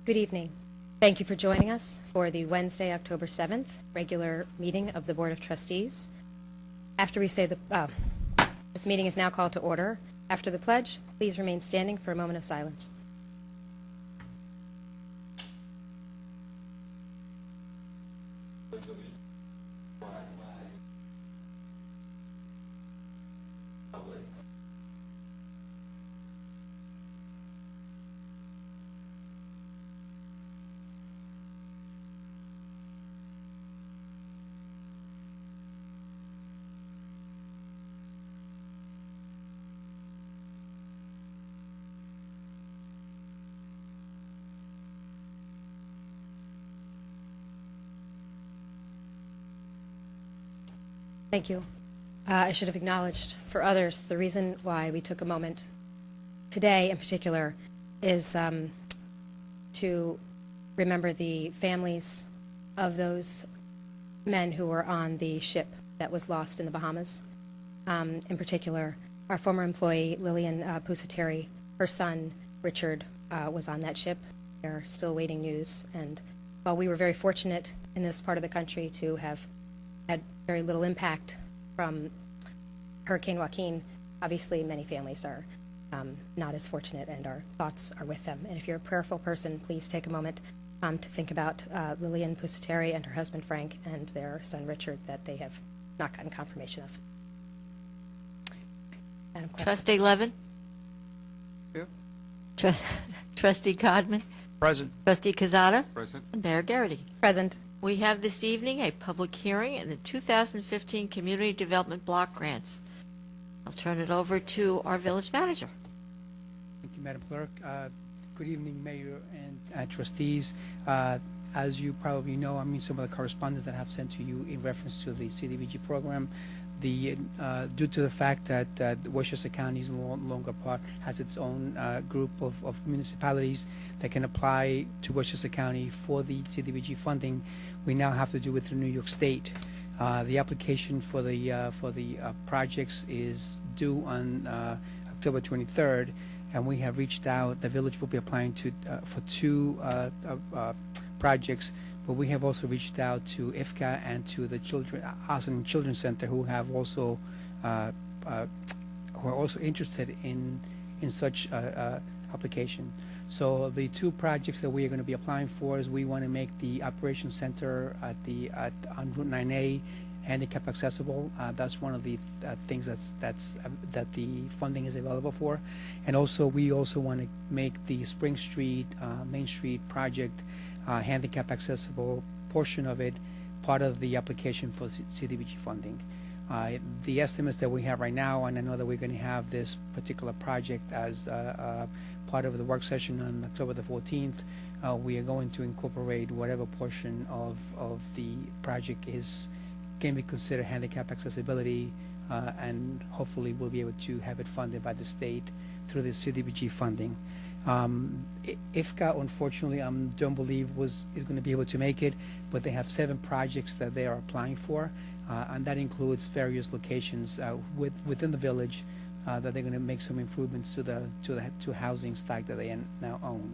Good evening. Thank you for joining us for the Wednesday, October 7th, regular meeting of the Board of Trustees. After we say this meeting is now called to order. After the pledge, please remain standing for a moment of silence. Thank you. I should have acknowledged for others the reason why we took a moment today in particular is to remember the families of those men who were on the ship that was lost in the Bahamas. In particular, our former employee, Lillian Pusateri, her son, Richard, was on that ship. They're still waiting news. And while we were very fortunate in this part of the country to have had very little impact from Hurricane Joaquin, obviously many families are not as fortunate, and our thoughts are with them. And if you're a prayerful person, please take a moment to think about Lillian Pusateri and her husband Frank and their son Richard that they have not gotten confirmation of. Madam Clerk. Trustee Levin? Here. Trustee Codman? Present. Trustee Cazada? Present. And Mayor Garrity. Present. We have this evening a public hearing in the 2015 Community Development Block Grants. I'll turn it over to our village manager. Thank you, Madam Clerk. Good evening, Mayor and trustees. As you probably know, some of the correspondence that I have sent to you in reference to the CDBG program, due to the fact that Westchester County is no longer has its own group of municipalities that can apply to Westchester County for the CDBG funding, we now have to do it through New York State. The application for the projects is due on October 23rd, and we have reached out. The village will be applying for two projects, but we have also reached out to IFCA and to the Austin Children's Center, who have also who are also interested in such application. So the two projects that we are going to be applying for is we want to make the operations center on Route 9A handicap accessible. That's one of the things that the funding is available for, and also we also want to make the Spring Street Main Street project handicap accessible portion of it part of the application for CDBG funding. The estimates that we have right now, and I know that we're going to have this particular project as part of the work session on October the 14th, we are going to incorporate whatever portion of the project can be considered handicap accessibility, and hopefully we'll be able to have it funded by the state through the CDBG funding. IFCA, unfortunately, don't believe is going to be able to make it, but they have 7 projects that they are applying for, and that includes various locations within the village that they're going to make some improvements to the housing stock that they now own.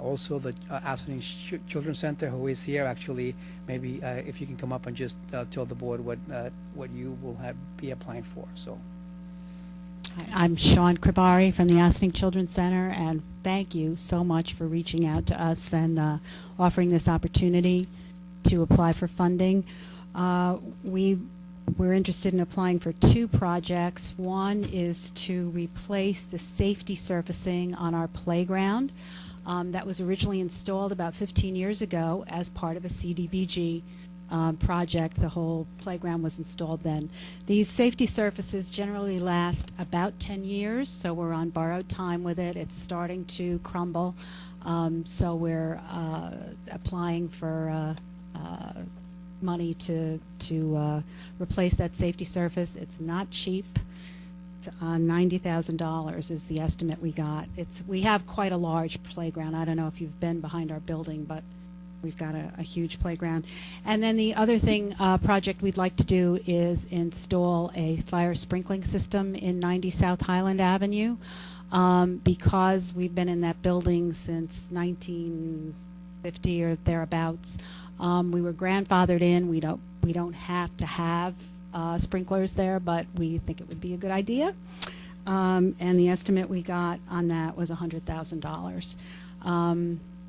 Also, the Austin Children's Center, who is here, actually, maybe if you can come up and just tell the board what you will be applying for. So. I'm Sean Kribari from the Austin Children's Center, and thank you so much for reaching out to us and offering this opportunity to apply for funding. We're interested in applying for 2 projects. One is to replace the safety surfacing on our playground that was originally installed about 15 years ago as part of a CDBG project. The whole playground was installed then. These safety surfaces generally last about 10 years, so we're on borrowed time with it. It's starting to crumble, so we're applying for money to replace that safety surface. It's not cheap. It's $90,000 is the estimate we got. We have quite a large playground. I don't know if you've been behind our building, but we've got a huge playground. And then the other thing, project we'd like to do is install a fire sprinkling system in 90 South Highland Avenue. Because we've been in that building since 1950 or thereabouts, we were grandfathered in. We don't have to have sprinklers there, but we think it would be a good idea. And the estimate we got on that was $100,000.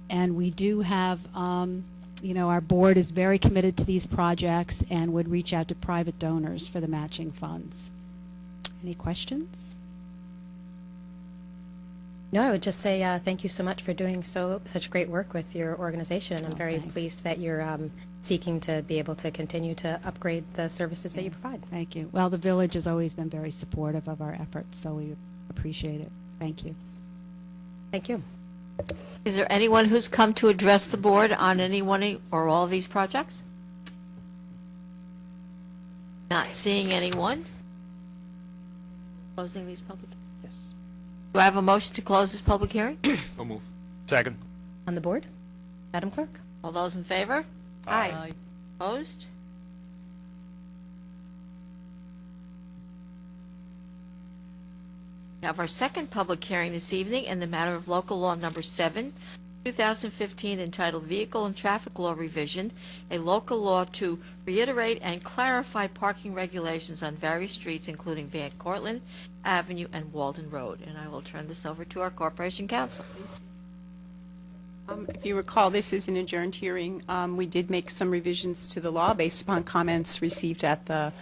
And we do have, our board is very committed to these projects and would reach out to private donors for the matching funds. Any questions? No, I would just say thank you so much for doing such great work with your organization. I'm very thanks. pleased that you're seeking to be able to continue to upgrade the services that you provide. Thank you. Well, the village has always been very supportive of our efforts, so we appreciate it. Thank you. Thank you. Is there anyone who's come to address the board on any one or all of these projects? Not seeing anyone. Closing these public. Yes. Do I have a motion to close this public hearing? So move. Second. On the board, Madam Clerk? All those in favor? Aye. Opposed? We have our second public hearing this evening in the matter of local law number 7, 2015, entitled Vehicle and Traffic Law Revision, a local law to reiterate and clarify parking regulations on various streets, including Van Cortlandt Avenue and Walden Road. And I will turn this over to our Corporation Counsel. If you recall, this is an adjourned hearing. We did make some revisions to the law based upon comments received at the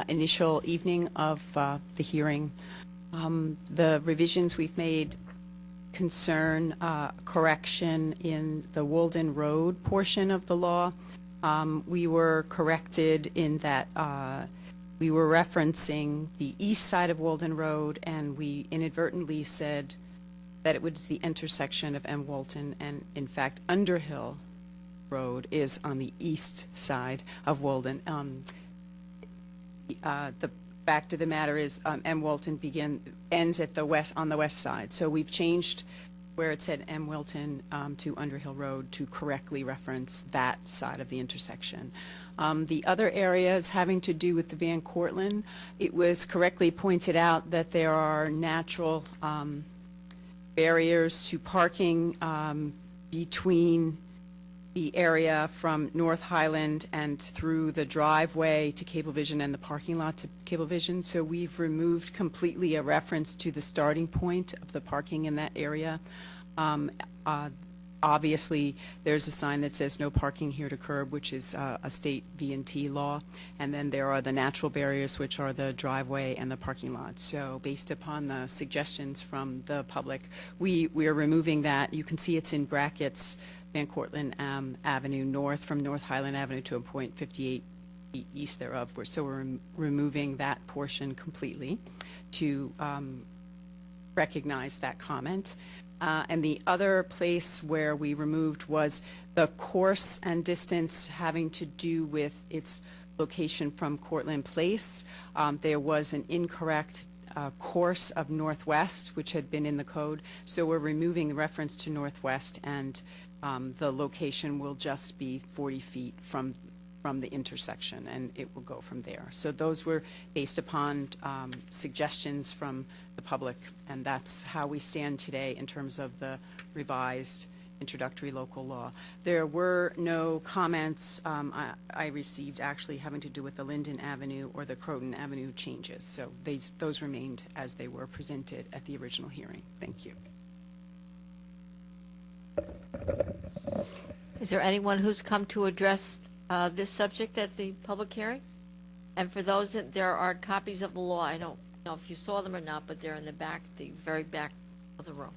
initial evening of the hearing. The revisions we've made concern correction in the Walden Road portion of the law. We were corrected in that we were referencing the east side of Walden Road, and we inadvertently said that it was the intersection of M. Walton, and in fact Underhill Road is on the east side of Walden. The fact of the matter is M. Walton ends at the west, on the west side. So we've changed where it said M. Walton to Underhill Road to correctly reference that side of the intersection. The other areas having to do with the Van Cortlandt, it was correctly pointed out that there are natural barriers to parking between the area from North Highland and through the driveway to Cablevision and the parking lot to Cablevision. So we've removed completely a reference to the starting point of the parking in that area. Obviously, there's a sign that says no parking here to curb, which is a state V&T law. And then there are the natural barriers, which are the driveway and the parking lot. So based upon the suggestions from the public, we are removing that. You can see it's in brackets, Van Cortlandt Avenue North from North Highland Avenue to a point 58 feet east thereof. So we're removing that portion completely to recognize that comment. And the other place where we removed was the course and distance having to do with its location from Cortlandt Place. There was an incorrect course of northwest, which had been in the code. So we're removing the reference to northwest, and the location will just be 40 feet from the intersection, and it will go from there. So those were based upon suggestions from the public, and that's how we stand today in terms of the revised introductory local law. There were no comments I received actually having to do with the Linden Avenue or the Croton Avenue changes. So those remained as they were presented at the original hearing. Thank you. Is there anyone who's come to address this subject at the public hearing? And for those that there are copies of the law, I don't know if you saw them or not, but they're in the back, the very back of the room.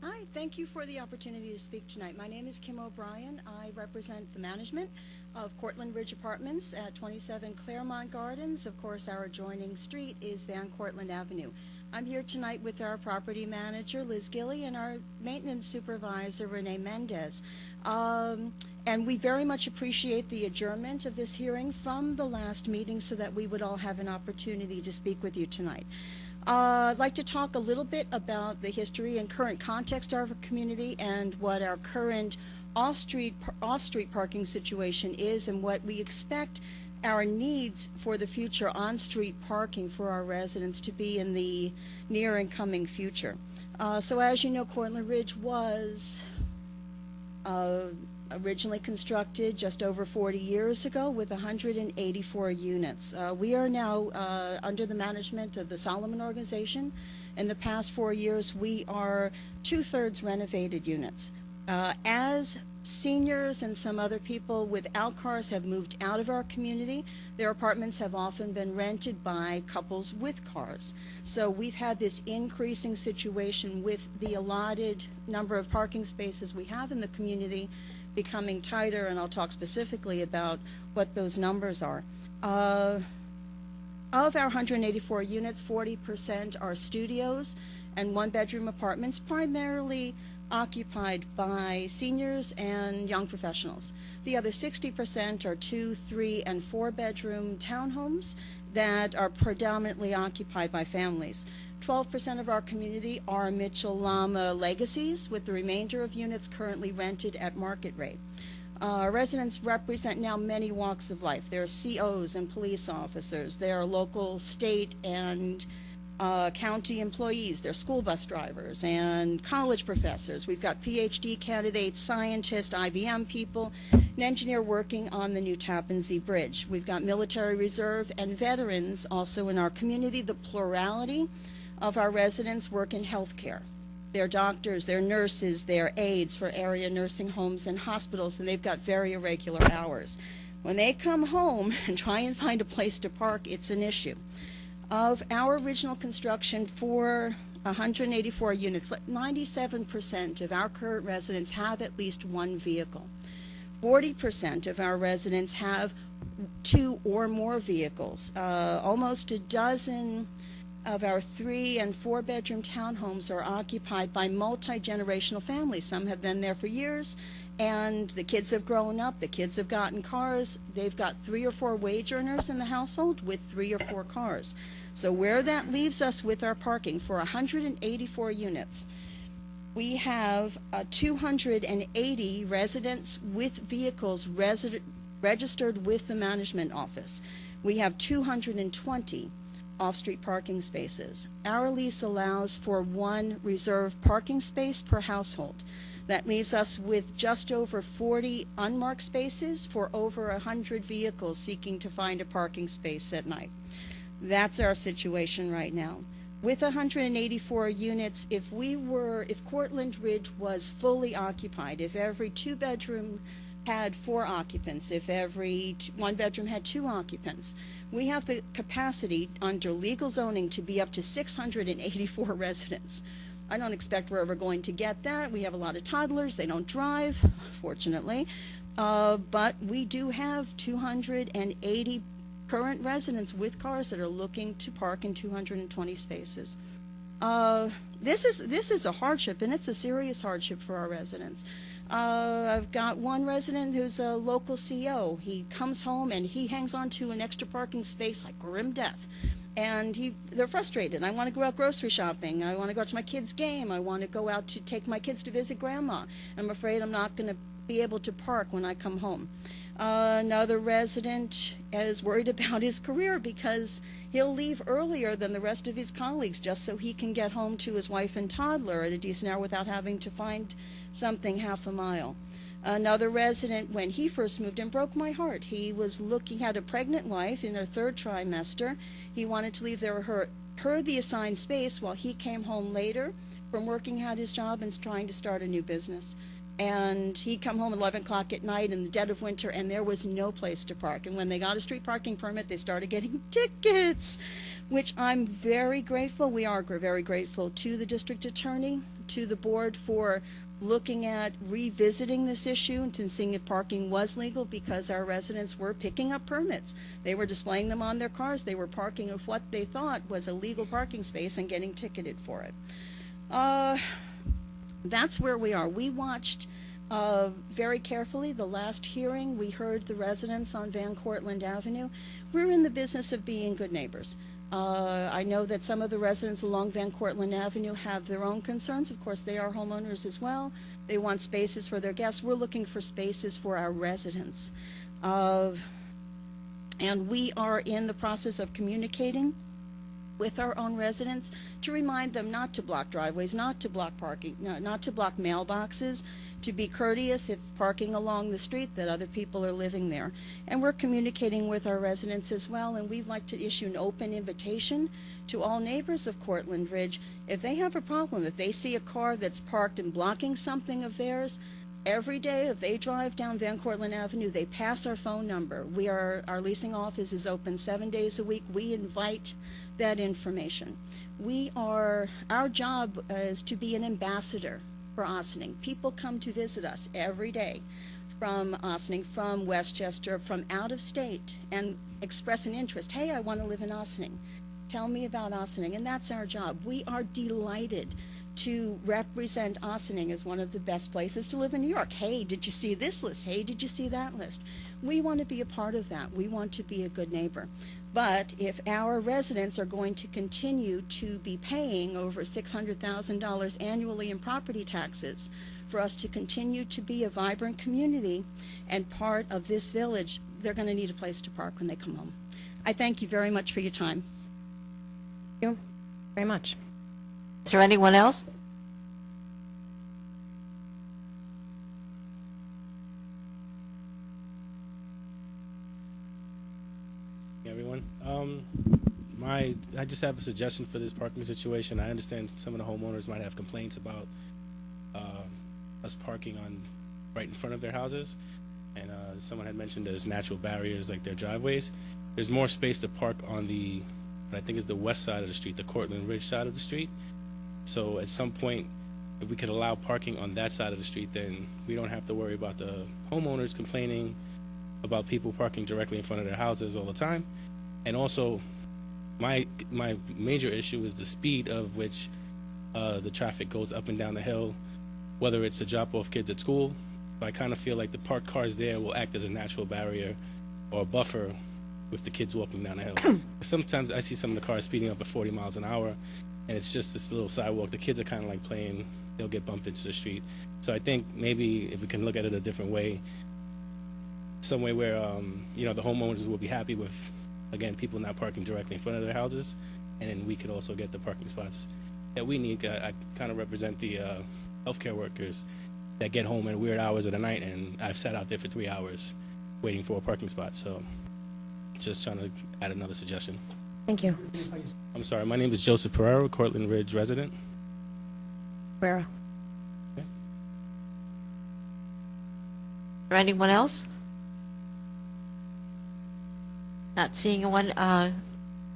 Hi, thank you for the opportunity to speak tonight. My name is Kim O'Brien. I represent the management of Cortlandt Ridge Apartments at 27 Claremont Gardens. Of course, our adjoining street is Van Cortlandt Avenue. I'm here tonight with our property manager, Liz Gilly, and our maintenance supervisor, Renee Mendez. And we very much appreciate the adjournment of this hearing from the last meeting so that we would all have an opportunity to speak with you tonight. I'd like to talk a little bit about the history and current context of our community and what our current off-street parking situation is and what we expect our needs for the future on-street parking for our residents to be in the near and coming future. So as you know, Cortlandt Ridge was originally constructed just over 40 years ago with 184 units. We are now under the management of the Solomon Organization. In the past 4 years, we are 2/3 renovated units. As seniors and some other people without cars have moved out of our community, their apartments have often been rented by couples with cars. So we've had this increasing situation with the allotted number of parking spaces we have in the community becoming tighter, and I'll talk specifically about what those numbers are. Of our 184 units, 40% are studios and one-bedroom apartments, primarily occupied by seniors and young professionals. The other 60% are 2-, 3-, and 4-bedroom townhomes that are predominantly occupied by families. 12% of our community are Mitchell-Lama legacies, with the remainder of units currently rented at market rate. Residents represent now many walks of life. There are COs and police officers. There are local, state, and county employees. They're school bus drivers and college professors. We've got PhD candidates, scientists, IBM people, an engineer working on the new Tappan Zee Bridge. We've got military reserve and veterans also in our community. The plurality of our residents work in healthcare. They're doctors, they're nurses, they're aides for area nursing homes and hospitals, and they've got very irregular hours. When they come home and try and find a place to park, it's an issue. Of our original construction for 184 units, 97% of our current residents have at least one vehicle. 40% of our residents have 2 or more vehicles. Almost a dozen of our 3- and 4-bedroom townhomes are occupied by multi-generational families. Some have been there for years, and the kids have grown up, the kids have gotten cars. They've got 3 or 4 wage earners in the household with 3 or 4 cars. So where that leaves us with our parking for 184 units, we have 280 residents with vehicles registered with the management office. We have 220 off-street parking spaces. Our lease allows for 1 reserved parking space per household. That leaves us with just over 40 unmarked spaces for over 100 vehicles seeking to find a parking space at night. That's our situation right now. With 184 units, if Cortlandt Ridge was fully occupied, if every 2-bedroom had 4 occupants, if every 1-bedroom had 2 occupants, we have the capacity under legal zoning to be up to 684 residents. I don't expect we're ever going to get that. We have a lot of toddlers. They don't drive, fortunately. But we do have 280 current residents with cars that are looking to park in 220 spaces. This is a hardship, and it's a serious hardship for our residents. I've got one resident who's a local CO. He comes home and he hangs on to an extra parking space like grim death. And they're frustrated. I want to go out grocery shopping. I want to go out to my kid's game. I want to go out to take my kids to visit grandma. I'm afraid I'm not going to be able to park when I come home. Another resident is worried about his career because he'll leave earlier than the rest of his colleagues just so he can get home to his wife and toddler at a decent hour without having to find something half a mile. Another resident, when he first moved in, broke my heart. He had a pregnant wife in her 3rd trimester. He wanted to leave her the assigned space while he came home later from working at his job and trying to start a new business. And he'd come home at 11 o'clock at night in the dead of winter, and there was no place to park. And when they got a street parking permit, they started getting tickets, which I'm very grateful. We are very grateful to the district attorney, to the board for looking at revisiting this issue and seeing if parking was legal, because our residents were picking up permits. They were displaying them on their cars. They were parking at what they thought was a legal parking space and getting ticketed for it. That's where we are. We watched very carefully the last hearing. We heard the residents on Van Cortlandt Avenue. We're in the business of being good neighbors. I know that some of the residents along Van Cortlandt Avenue have their own concerns. Of course, they are homeowners as well. They want spaces for their guests. We're looking for spaces for our residents. And we are in the process of communicating with our own residents to remind them not to block driveways, not to block parking, not to block mailboxes, to be courteous if parking along the street, that other people are living there. And we're communicating with our residents as well, and we'd like to issue an open invitation to all neighbors of Cortlandt Ridge. If they have a problem, if they see a car that's parked and blocking something of theirs, every day, if they drive down Van Cortlandt Avenue, they pass our phone number. Our leasing office is open 7 days a week. We invite that information. Our job is to be an ambassador for Ossining. People come to visit us every day from Ossining, from Westchester, from out of state, and express an interest. Hey, I want to live in Ossining. Tell me about Ossining, and that's our job. We are delighted to represent Ossining as one of the best places to live in New York. Hey, did you see this list? Hey, did you see that list? We want to be a part of that. We want to be a good neighbor. But if our residents are going to continue to be paying over $600,000 annually in property taxes for us to continue to be a vibrant community and part of this village, they're going to need a place to park when they come home. I thank you very much for your time. Thank you very much. Is there anyone else? Everyone. I just have a suggestion for this parking situation. I understand some of the homeowners might have complaints about us parking right in front of their houses, and someone had mentioned there's natural barriers like their driveways. There's more space to park on what I think is the west side of the street, the Cortlandt Ridge side of the street. So at some point, if we could allow parking on that side of the street, then we don't have to worry about the homeowners complaining about people parking directly in front of their houses all the time. And also, my major issue is the speed of which the traffic goes up and down the hill, whether it's to drop off kids at school. I kind of feel like the parked cars there will act as a natural barrier or a buffer with the kids walking down the hill. Sometimes I see some of the cars speeding up at 40 miles an hour, and it's just this little sidewalk. The kids are kind of like playing, they'll get bumped into the street. So I think maybe if we can look at it a different way, some way where, the homeowners will be happy with, again, people not parking directly in front of their houses, and then we could also get the parking spots that we need. I kind of represent the healthcare workers that get home at weird hours of the night, and I've sat out there for 3 hours waiting for a parking spot. So just trying to add another suggestion. Thank you. I'm sorry, my name is Joseph Pereira, Cortlandt Ridge resident. Guerra. Is there anyone else? Not seeing one.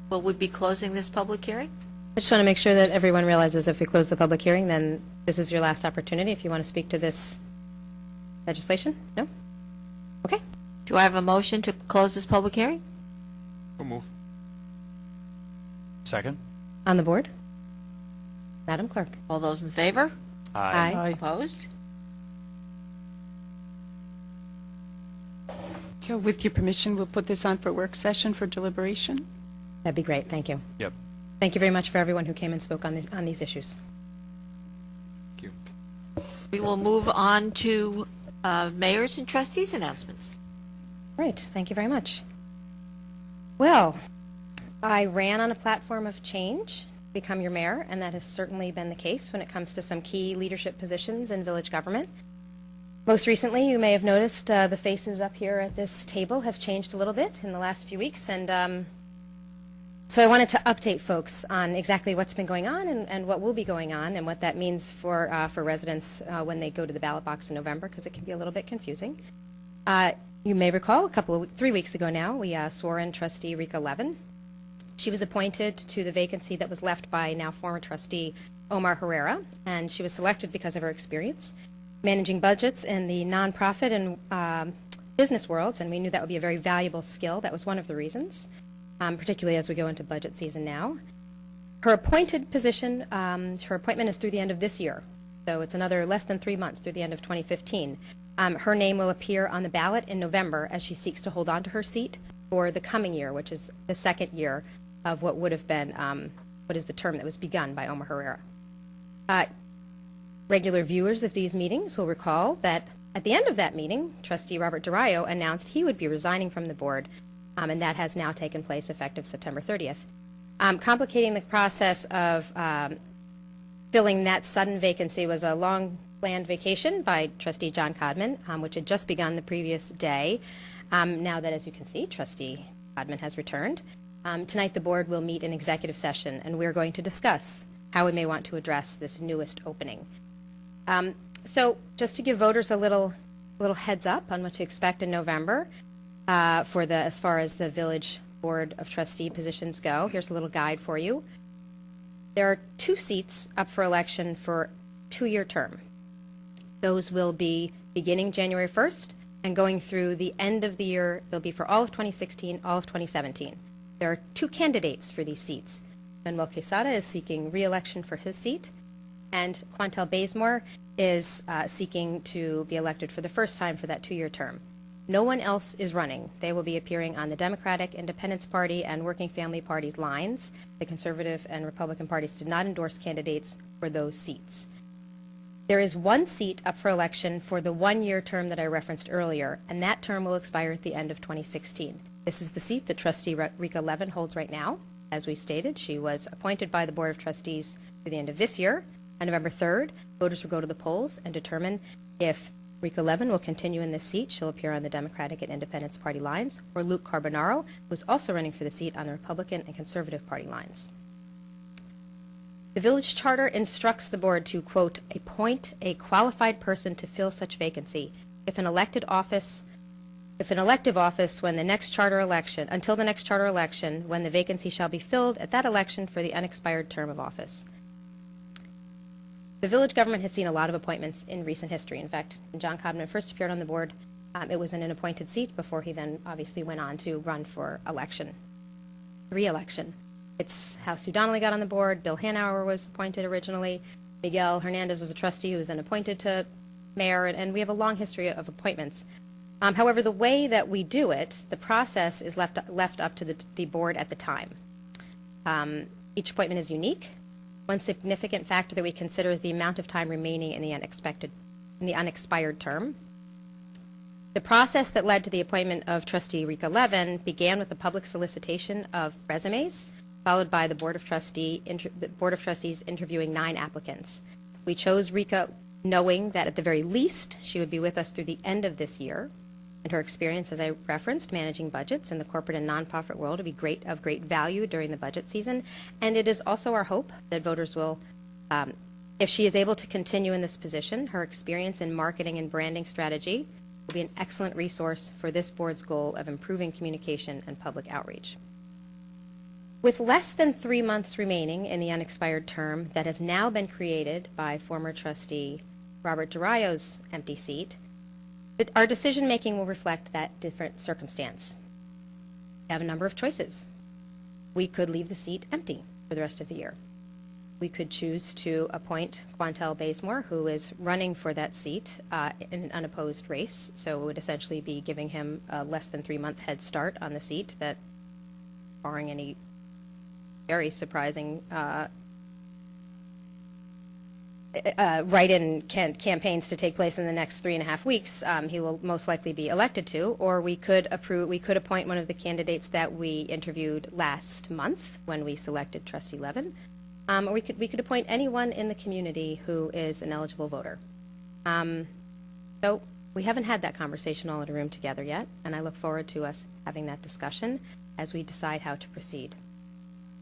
Will we be closing this public hearing? I just want to make sure that everyone realizes if we close the public hearing, then this is your last opportunity if you want to speak to this legislation. No? Okay. Do I have a motion to close this public hearing? So move. Second. On the board? Madam Clerk? All those in favor? Aye. Opposed? So with your permission, we'll put this on for work session for deliberation. That'd be great. Thank you. Yep. Thank you very much for everyone who came and spoke on these issues. Thank you. We will move on to mayor's and trustees' announcements. Right. Thank you very much. Well, I ran on a platform of change to become your mayor, and that has certainly been the case when it comes to some key leadership positions in village government. Most recently, you may have noticed the faces up here at this table have changed a little bit in the last few weeks, and so I wanted to update folks on exactly what's been going on and what will be going on and what that means for residents when they go to the ballot box in November, because it can be a little bit confusing. You may recall 3 weeks ago now, we swore in trustee Rika Levin. She was appointed to the vacancy that was left by now former trustee Omar Herrera, and she was selected because of her experience managing budgets in the nonprofit and business worlds, and we knew that would be a very valuable skill. That was one of the reasons, particularly as we go into budget season now. Her appointed position, her appointment is through the end of this year, so it's another less than 3 months through the end of 2015. Her name will appear on the ballot in November as she seeks to hold on to her seat for the coming year, which is the second year of what would have been, what is the term that was begun by Omar Herrera. Regular viewers of these meetings will recall that at the end of that meeting, Trustee Robert Durayo announced he would be resigning from the board, and that has now taken place effective September 30th. Complicating the process of filling that sudden vacancy was a long-planned vacation by Trustee John Codman, which had just begun the previous day. Now that, as you can see, Trustee Codman has returned. Tonight, the board will meet in executive session, and we're going to discuss how we may want to address this newest opening. So just to give voters a little heads up on what to expect in November as far as the Village Board of Trustee positions go, here's a little guide for you. There are 2 seats up for election for a 2-year term. Those will be beginning January 1st and going through the end of the year. They'll be for all of 2016, all of 2017. There are 2 candidates for these seats. Manuel Quesada is seeking re-election for his seat, and Quantel Bazemore is seeking to be elected for the first time for that 2-year term. No one else is running. They will be appearing on the Democratic, Independence Party, and Working Family Party's lines. The Conservative and Republican parties did not endorse candidates for those seats. There is 1 seat up for election for the 1-year term that I referenced earlier, and that term will expire at the end of 2016. This is the seat that Trustee Rika Levin holds right now. As we stated, she was appointed by the Board of Trustees through the end of this year. On November 3rd, voters will go to the polls and determine if Rika Levin will continue in this seat. She'll appear on the Democratic and Independence Party lines, or Luke Carbonaro, who is also running for the seat on the Republican and Conservative Party lines. The village charter instructs the board to, quote, appoint a qualified person to fill such vacancy if an elective office when the next charter election, until the next charter election, when the vacancy shall be filled at that election for the unexpired term of office. The village government has seen a lot of appointments in recent history. In fact, when John Codman first appeared on the board, it was in an appointed seat before he then obviously went on to run for re-election. It's how Sue Donnelly got on the board. Bill Hanauer was appointed originally. Miguel Hernandez was a trustee who was then appointed to mayor, and we have a long history of appointments. However, the way that we do it, the process is left up to the board at the time. Each appointment is unique. One significant factor that we consider is the amount of time remaining in the unexpired term. The process that led to the appointment of Trustee Rika Levin began with a public solicitation of resumes, followed by the Board of Trustees interviewing 9 applicants. We chose Rika knowing that at the very least she would be with us through the end of this year, and her experience, as I referenced, managing budgets in the corporate and nonprofit world would be of great value during the budget season. And it is also our hope that voters will, if she is able to continue in this position, her experience in marketing and branding strategy will be an excellent resource for this board's goal of improving communication and public outreach. With less than 3 months remaining in the unexpired term that has now been created by former trustee Robert Durayo's empty seat, our decision-making will reflect that different circumstance. We have a number of choices. We could leave the seat empty for the rest of the year. We could choose to appoint Quantel Bazemore, who is running for that seat in an unopposed race, so it would essentially be giving him a less than 3-month head start on the seat that, barring any very surprising write-in campaigns to take place in the next 3.5 weeks, he will most likely be elected to. Or we could appoint one of the candidates that we interviewed last month when we selected Trustee Levin. Or we could appoint anyone in the community who is an eligible voter. So we haven't had that conversation all in a room together yet, and I look forward to us having that discussion as we decide how to proceed.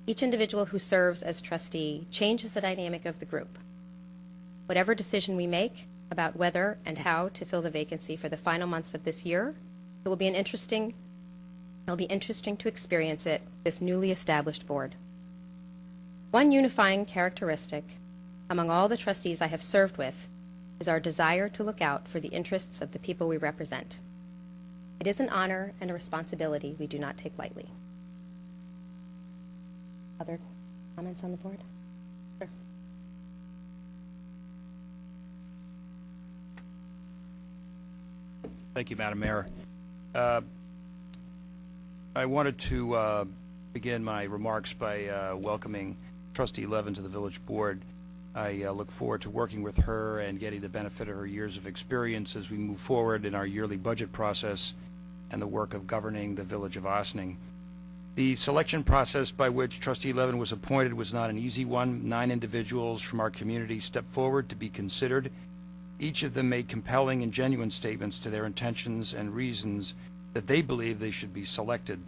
Each individual who serves as trustee changes the dynamic of the group. Whatever decision we make about whether and how to fill the vacancy for the final months of this year, it'll be interesting to experience it, this newly established board. One unifying characteristic among all the trustees I have served with is our desire to look out for the interests of the people we represent. It is an honor and a responsibility we do not take lightly. Other comments on the board? Sure. Thank you, Madam Mayor. I wanted to begin my remarks by welcoming Trustee Levin to the Village Board. I look forward to working with her and getting the benefit of her years of experience as we move forward in our yearly budget process and the work of governing the Village of Ossining. The selection process by which Trustee Levin was appointed was not an easy one. 9 individuals from our community stepped forward to be considered. Each of them made compelling and genuine statements to their intentions and reasons that they believe they should be selected.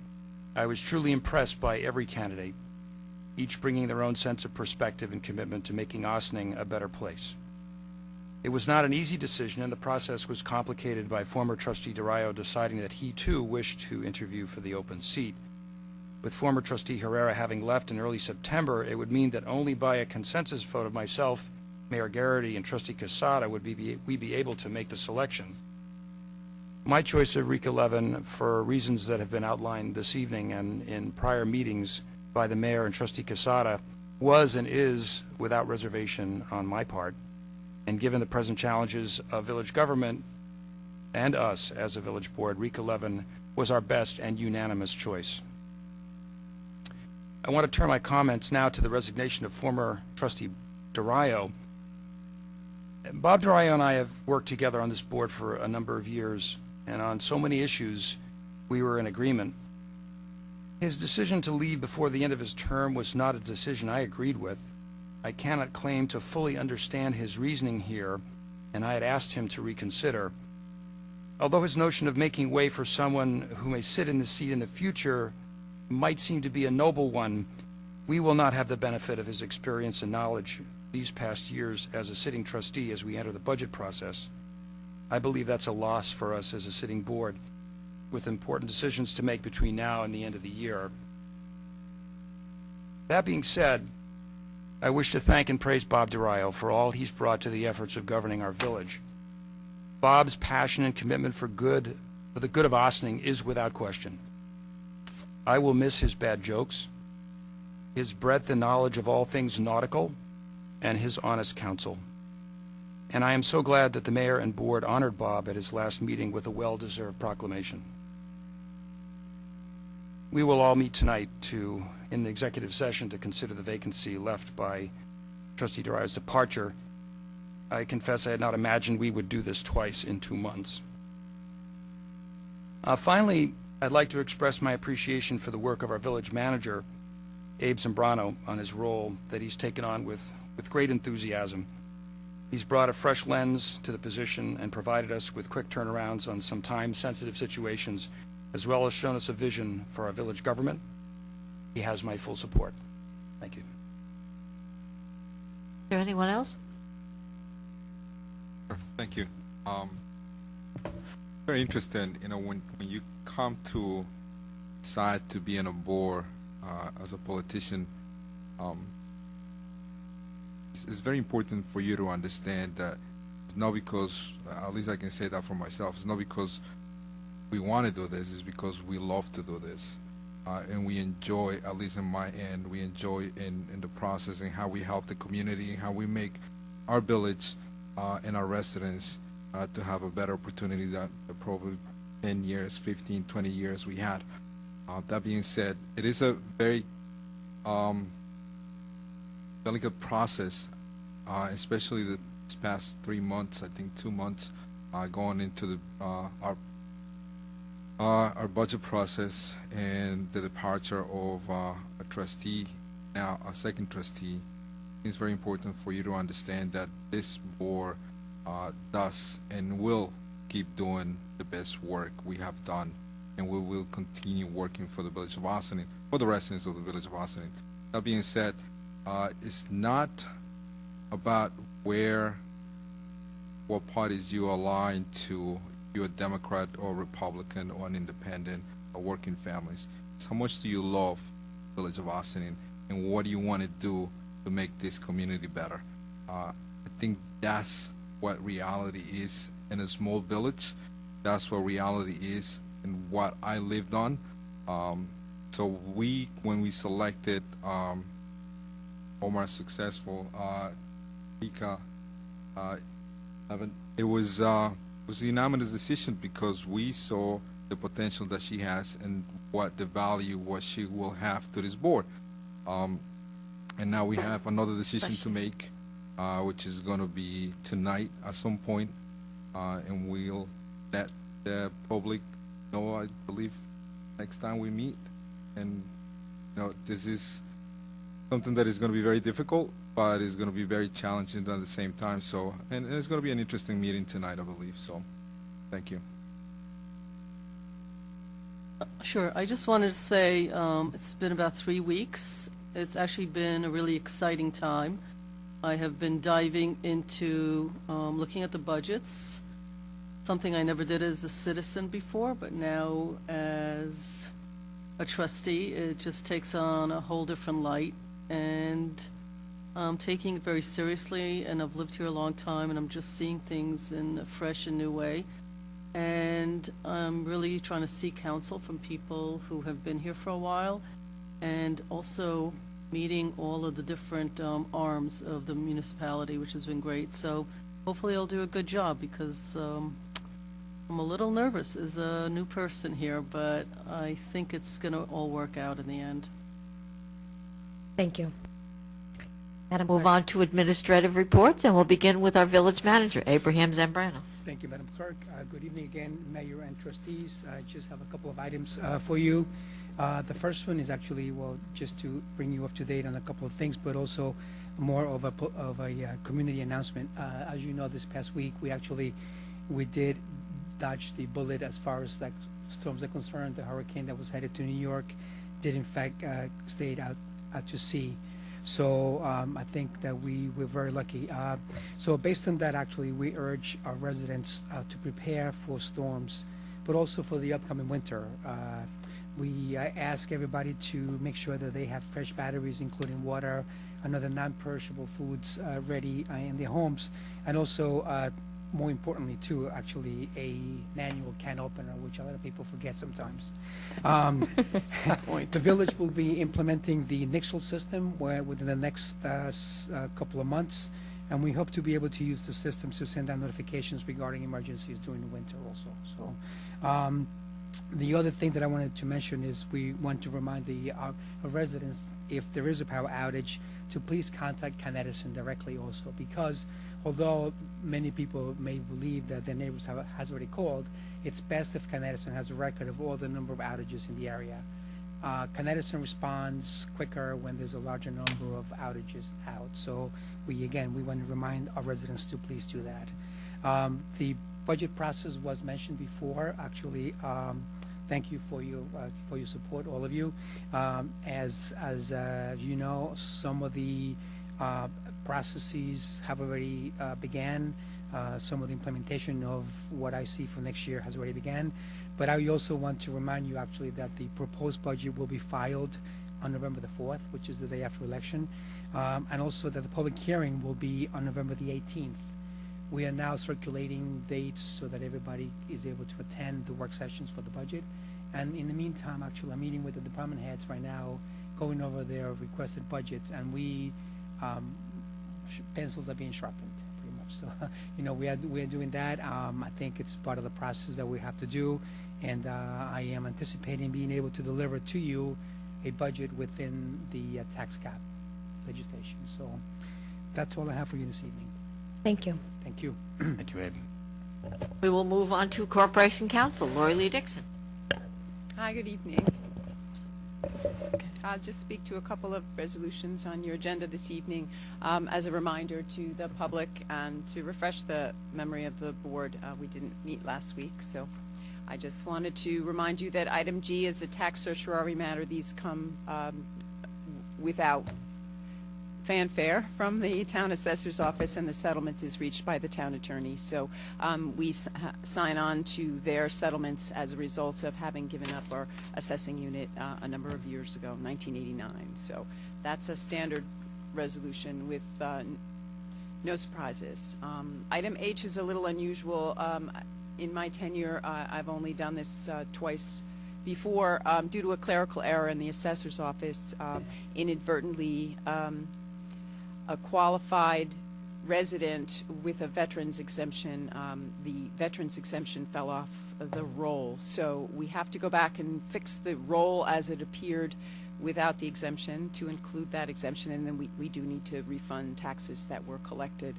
I was truly impressed by every candidate, each bringing their own sense of perspective and commitment to making Ossining a better place. It was not an easy decision, and the process was complicated by former Trustee DeRayo deciding that he too wished to interview for the open seat. With former Trustee Herrera having left in early September, it would mean that only by a consensus vote of myself, Mayor Garrity, and Trustee Quesada would we be able to make the selection. My choice of Rika Levin, for reasons that have been outlined this evening and in prior meetings by the Mayor and Trustee Quesada, was and is without reservation on my part. And given the present challenges of village government and us as a village board, Rika Levin was our best and unanimous choice. I want to turn my comments now to the resignation of former Trustee DeRayo. Bob DeRayo and I have worked together on this board for a number of years, and on so many issues we were in agreement. His decision to leave before the end of his term was not a decision I agreed with. I cannot claim to fully understand his reasoning here, and I had asked him to reconsider. Although his notion of making way for someone who may sit in the seat in the future might seem to be a noble one, we will not have the benefit of his experience and knowledge these past years as a sitting trustee as we enter the budget process. I believe that's a loss for us as a sitting board, with important decisions to make between now and the end of the year. That being said, I wish to thank and praise Bob DeRayo for all he's brought to the efforts of governing our village. Bob's passion and commitment for the good of Ossining is without question. I will miss his bad jokes, his breadth and knowledge of all things nautical, and his honest counsel. And I am so glad that the mayor and board honored Bob at his last meeting with a well-deserved proclamation. We will all meet tonight in the executive session to consider the vacancy left by Trustee DeRayo's departure. I confess I had not imagined we would do this twice in 2 months. Finally, I'd like to express my appreciation for the work of our village manager, Abe Zambrano, on his role that he's taken on with great enthusiasm. He's brought a fresh lens to the position and provided us with quick turnarounds on some time-sensitive situations, as well as shown us a vision for our village government. He has my full support. Thank you. Is there anyone else? Thank you. Very interesting, when you come to decide to be on a board as a politician, it's very important for you to understand that it's not because, at least I can say that for myself, it's not because we want to do this, it's because we love to do this. And we enjoy, at least in my end, we enjoy in the process and how we help the community and how we make our village and our residents to have a better opportunity than probably 10 years, 15, 20 years we had. That being said, it is a very delicate process, especially this past 3 months, I think 2 months, going into our budget process and the departure of a trustee, now a second trustee. It's very important for you to understand that this board does and will keep doing the best work we have done, and we will continue working for the village of Ossining, for the residents of the village of Ossining. That being said, it's not about what parties you align to, you're a Democrat or Republican or an independent or working families. It's how much do you love the village of Ossining and what do you want to do to make this community better. I think that's what reality is in a small village. That's what reality is and what I lived on. So when we selected Omar successful, Rika, it was a unanimous decision because we saw the potential that she has and what the value, what she will have to this board. And now we have another decision to make, which is going to be tonight at some point, and we'll let the public know, I believe, next time we meet. And, you know, this is something that is going to be very difficult, but it's going to be very challenging at the same time. So, and it's going to be an interesting meeting tonight, I believe. So, thank you. Sure. I just wanted to say it's been about 3 weeks. It's actually been a really exciting time. I have been diving into looking at the budgets, something I never did as a citizen before, but now as a trustee, it just takes on a whole different light. And I'm taking it very seriously, and I've lived here a long time, and I'm just seeing things in a fresh and new way. And I'm really trying to seek counsel from people who have been here for a while, and also meeting all of the different arms of the municipality, which has been great. So hopefully I'll do a good job, because I'm a little nervous as a new person here, but I think it's going to all work out in the end. Thank you. Madam Move Clerk. on to administrative reports, and we'll begin with our village manager, Abraham Zambrano. Thank you, Madam Clerk. Good evening again, Mayor and trustees. I just have a couple of items for you. The first one is actually, well, just to bring you up to date on a couple of things, but also more of a community announcement. As you know, this past week, we did dodge the bullet as far as like storms are concerned. The hurricane that was headed to New York did in fact stayed out to sea. So I think that we were very lucky. So based on that, actually, we urge our residents to prepare for storms, but also for the upcoming winter. We ask everybody to make sure that they have fresh batteries, including water and other non-perishable foods ready in their homes, and also more importantly, too, actually, a manual can opener, which a lot of people forget sometimes. The village will be implementing the Nixle system within the next couple of months, and we hope to be able to use the system to send out notifications regarding emergencies during the winter also. So, the other thing that I wanted to mention is we want to remind our residents, if there is a power outage, to please contact Con Edison directly also, because although many people may believe that their neighbors has already called, it's best if Con Edison has a record of all the number of outages in the area. Con Edison responds quicker when there's a larger number of outages out. So we want to remind our residents to please do that. The budget process was mentioned before. Actually, thank you for your support, all of you. As you know, some of the processes have already began. Some of the implementation of what I see for next year has already began. But I also want to remind you actually that the proposed budget will be filed on November the 4th, which is the day after election, and also that the public hearing will be on November the 18th. We are now circulating dates so that everybody is able to attend the work sessions for the budget. And in the meantime, actually, I'm meeting with the department heads right now, going over their requested budgets, and pencils are being sharpened pretty much. So, you know, we are doing that. I think it's part of the process that we have to do, and I am anticipating being able to deliver to you a budget within the tax cap legislation. So that's all I have for you this evening. Thank you. Thank you. Thank you, Abe. We will move on to Corporation Counsel, Lori Lee Dixon. Hi, good evening. I'll just speak to a couple of resolutions on your agenda this evening as a reminder to the public and to refresh the memory of the board. We didn't meet last week, so I just wanted to remind you that item G is the tax certiorari matter. These come without fanfare from the town assessor's office, and the settlement is reached by the town attorney. So we sign on to their settlements as a result of having given up our assessing unit a number of years ago, 1989. So that's a standard resolution with no surprises. Item H is a little unusual. In my tenure, I've only done this twice before. Due to a clerical error in the assessor's office, inadvertently a qualified resident with a veterans exemption, the veterans exemption fell off the roll. So we have to go back and fix the roll as it appeared without the exemption to include that exemption, and then we do need to refund taxes that were collected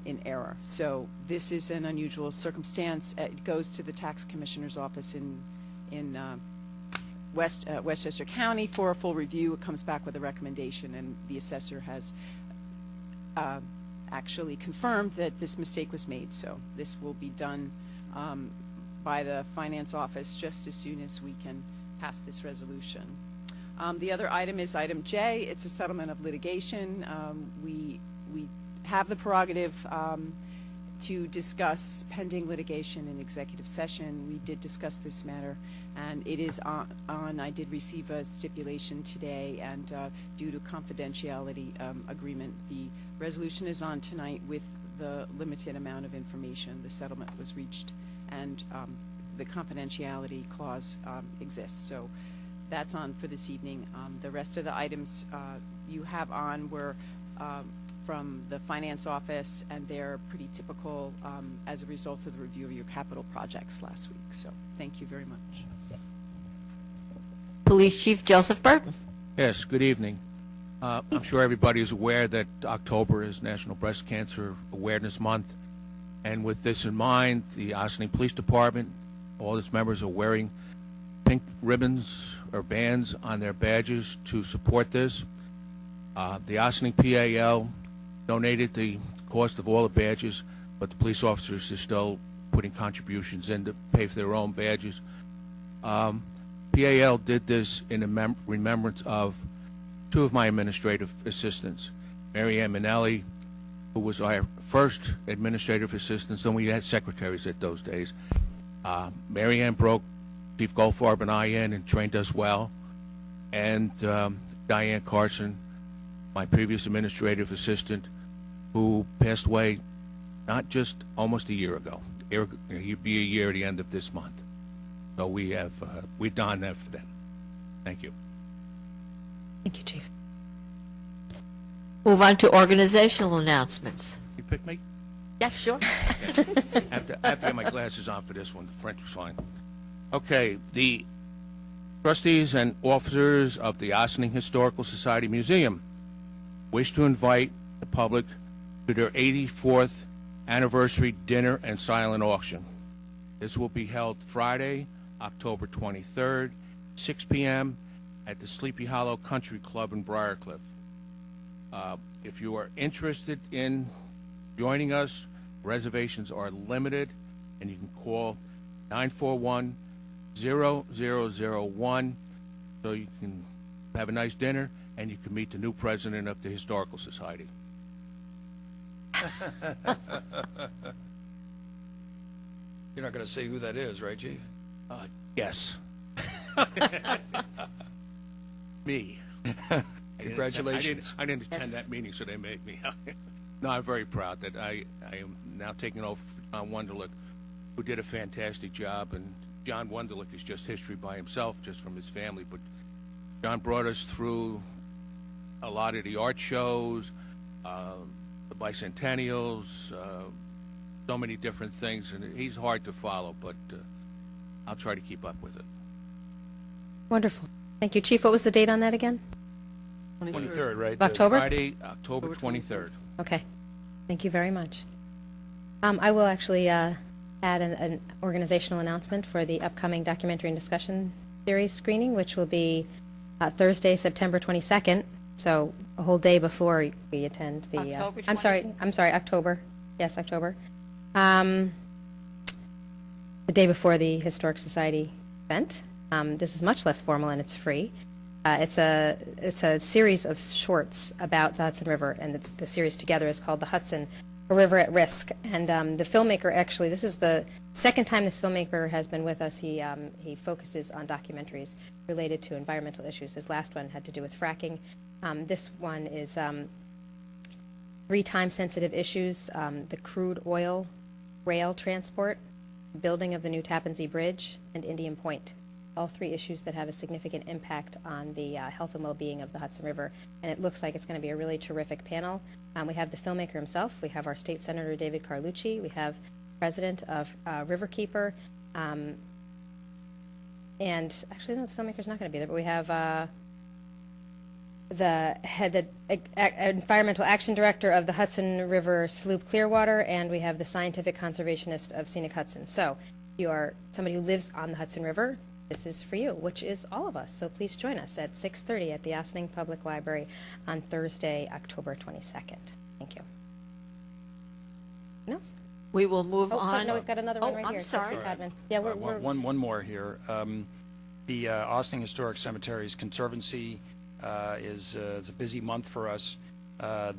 in error. So this is an unusual circumstance. It goes to the tax commissioner's office in Westchester County for a full review. It comes back with a recommendation, and the assessor has actually confirmed that this mistake was made. So this will be done by the finance office just as soon as we can pass this resolution. The other item is item J. It's a settlement of litigation. We have the prerogative to discuss pending litigation in executive session. We did discuss this matter, and it is on. I did receive a stipulation today, and due to confidentiality agreement, the resolution is on tonight with the limited amount of information. The settlement was reached, and the confidentiality clause exists. So that's on for this evening. The rest of the items you have on were from the finance office, and they're pretty typical as a result of the review of your capital projects last week. So thank you very much. Police Chief Joseph Burton. Yes, good evening. I'm sure everybody is aware that October is National Breast Cancer Awareness Month, and with this in mind, the Ossining Police Department, all its members are wearing pink ribbons or bands on their badges to support this. The Ossining PAL donated the cost of all the badges, but the police officers are still putting contributions in to pay for their own badges. PAL did this in remembrance of two of my administrative assistants, Mary Ann Minnelli, who was our first administrative assistant, and we had secretaries at those days. Mary Ann broke Chief Goldfarb and I in and trained us well, and Diane Carson, my previous administrative assistant, who passed away not just almost a year ago. He'd be a year at the end of this month. So we've done that for them. Thank you. Thank you, Chief. Move on to organizational announcements. You pick me? Yeah, sure. I have to get my glasses on for this one. The print was fine. Okay, the trustees and officers of the Ossining Historical Society Museum wish to invite the public to their 84th anniversary dinner and silent auction. This will be held Friday, October 23rd, 6 p.m. at the Sleepy Hollow Country Club in Briarcliff. If you are interested in joining us, reservations are limited, and you can call 941-0001 so you can have a nice dinner and you can meet the new president of the Historical Society. You're not going to say who that is, right, Chief? Yes. Me. Congratulations. I didn't attend that meeting, so they made me. No, I'm very proud that I am now taking over for John Wunderlich, who did a fantastic job. And John Wunderlich is just history by himself, just from his family. But John brought us through a lot of the art shows, the bicentennials, so many different things. And he's hard to follow, but I'll try to keep up with it. Wonderful. Thank you, Chief. What was the date on that again? 23rd, right? October? Friday, October 23rd. Okay. Thank you very much. I will actually add an organizational announcement for the upcoming documentary and discussion series screening, which will be Thursday, September 22nd, so a whole day before we attend the... October I'm sorry, October. Yes, October. The day before the Historic Society event. This is much less formal and it's free. It's a series of shorts about the Hudson River, and the series together is called The Hudson, A River at Risk. And the filmmaker, actually, this is the second time this filmmaker has been with us. He focuses on documentaries related to environmental issues. His last one had to do with fracking. This one is 3 time-sensitive issues: the crude oil rail transport, building of the new Tappan Zee Bridge, and Indian Point. all three issues that have a significant impact on the health and well-being of the Hudson River. And it looks like it's going to be a really terrific panel. We have the filmmaker himself. We have our state senator, David Carlucci. We have president of Riverkeeper. And actually, no, the filmmaker's not going to be there, but we have the environmental action director of the Hudson River Sloop Clearwater, and we have the scientific conservationist of Scenic Hudson. So if you are somebody who lives on the Hudson River, this is for you, which is all of us. So please join us at 6:30 at the Ossining Public Library on Thursday, October 22nd. Thank you. Anything else? We will move Oh, on. no, we've got another one right I'm here. sorry. Trustee Codman. Yeah, we're One more here. The Ossining Historic Cemeteries Conservancy is a busy month for us.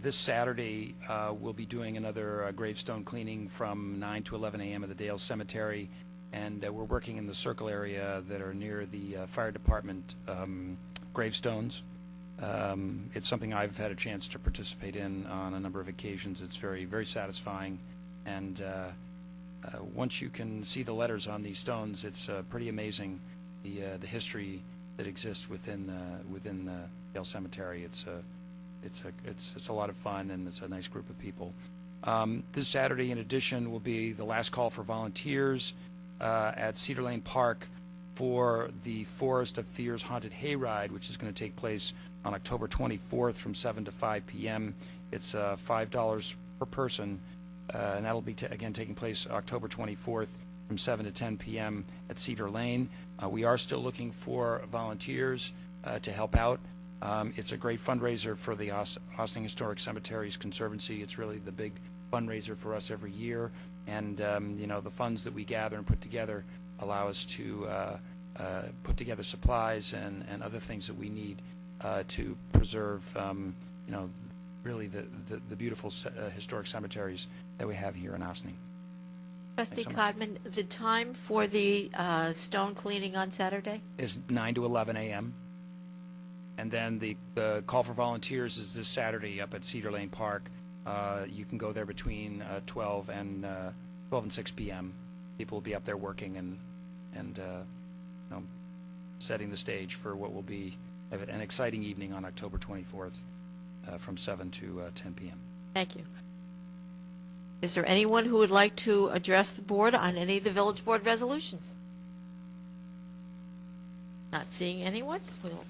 This Saturday, we'll be doing another gravestone cleaning from 9 to 11 a.m. at the Dale Cemetery, and we're working in the circle area that are near the fire department gravestones. It's something I've had a chance to participate in on a number of occasions. It's very, very satisfying, and once you can see the letters on these stones, it's pretty amazing the history that exists within the Dale Cemetery. It's a lot of fun, and it's a nice group of people. This Saturday, in addition, will be the last call for volunteers at Cedar Lane Park for the Forest of Fears Haunted Hayride, which is going to take place on October 24th from 7 to 5 p.m. It's $5 per person, and that'll be again taking place October 24th from 7 to 10 p.m. at Cedar Lane. We are still looking for volunteers to help out. It's a great fundraiser for the Ossining Historic Cemeteries Conservancy. It's really the big fundraiser for us every year, and the funds that we gather and put together allow us to put together supplies and other things that we need to preserve, really the beautiful historic cemeteries that we have here in Ossining. Trustee Thanks so much. Codman, the time for the stone cleaning on Saturday? Is 9 to 11 a.m. And then the call for volunteers is this Saturday up at Cedar Lane Park. You can go there between 12 and 6 p.m. People will be up there working and setting the stage for what will be an exciting evening on October 24th from 7 to 10 p.m. Thank you. Is there anyone who would like to address the board on any of the village board resolutions? Not seeing anyone, we'll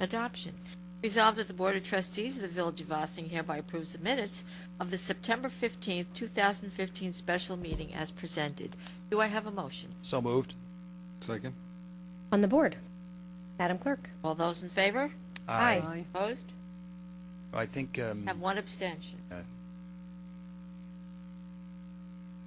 adoption. Resolved that the Board of Trustees of the Village of Ossining hereby approves the minutes of the September 15th, 2015 special meeting as presented. Do I have a motion? So moved. Second? on the board. Madam Clerk? All those in favor? Aye. Opposed? I think, Have one abstention.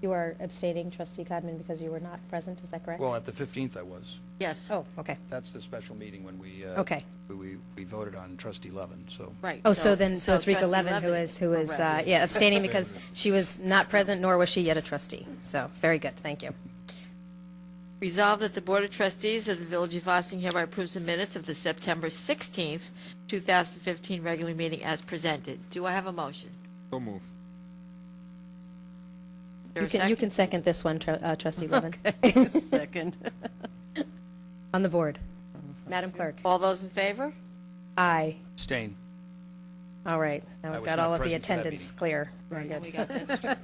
You are abstaining, Trustee Codman, because you were not present, is that correct? well, at the 15th I was. Yes. Oh, okay, That's the special meeting when we, okay. we voted on trustee Levin, so. Right. Oh, so it's Rika Trustee Levin who is, yeah, abstaining because she was not present, nor was she yet a trustee. So, very good, thank you. Resolved that the Board of Trustees of the Village of Ossining hereby approves the minutes of the September 16th, 2015 regular meeting as presented. Do I have a motion? So move. Is there a You second? can second this one, Trustee Levin. Second. On the board. Madam Clerk? All those in favor? Aye. Abstain. All right, now I we've was got not all of the present for that attendance meeting. clear. Very Right, good. we got that straight.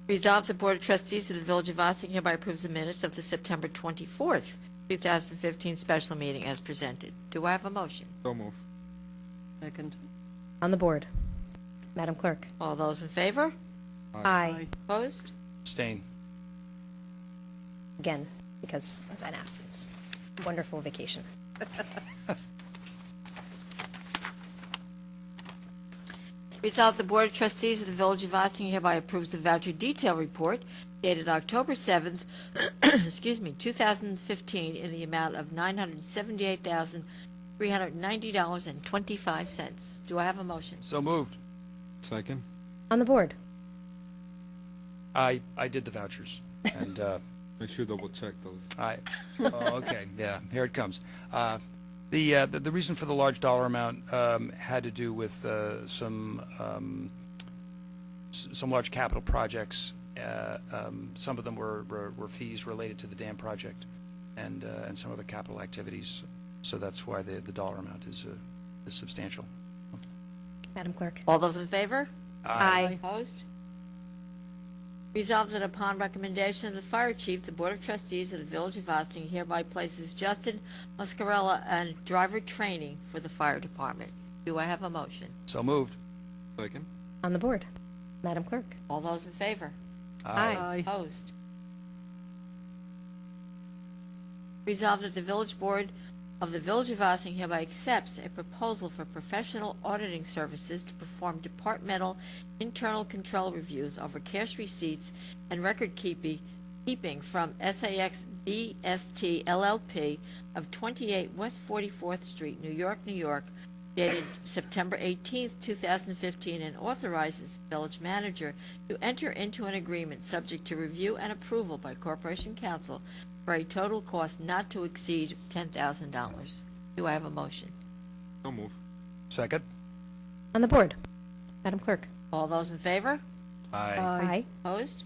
Resolved, the Board of Trustees of the Village of Ossining hereby approves the minutes of the September 24th, 2015 special meeting as presented. Do I have a motion? So move. Second. On the board. Madam Clerk? All those in favor? Aye. Opposed? Abstain. Again, because of an absence. Wonderful vacation. Resolved, the Board of Trustees of the Village of Ossining hereby approves the voucher detail report dated October 7th, 2015, in the amount of $978,390.25. Do I have a motion? So moved. Second? On the board. I did the vouchers, and, Make sure double check those. okay, yeah, here it comes. The reason for the large dollar amount had to do with some large capital projects Some of them were fees related to the dam project and some other capital activities. So that's why the dollar amount is substantial. Madam Clerk. All those in favor? Aye. Opposed? Resolved that upon recommendation of the fire chief, the Board of Trustees of the Village of Ossining hereby places Justin Muscarella on driver training for the fire department. Do I have a motion? So moved. Second? On the board. Madam Clerk. All those in favor? Aye. Opposed? Resolved that the Village Board of the Village of Ossining hereby accepts a proposal for professional auditing services to perform departmental internal control reviews over cash receipts and record keeping from SAX BST LLP of 28 West 44th Street, New York, New York, dated September 18, 2015, and authorizes the village manager to enter into an agreement subject to review and approval by Corporation Council for a total cost not to exceed $10,000. Do I have a motion? So move. Second. On the board. Madam Clerk. All those in favor? Aye. Opposed?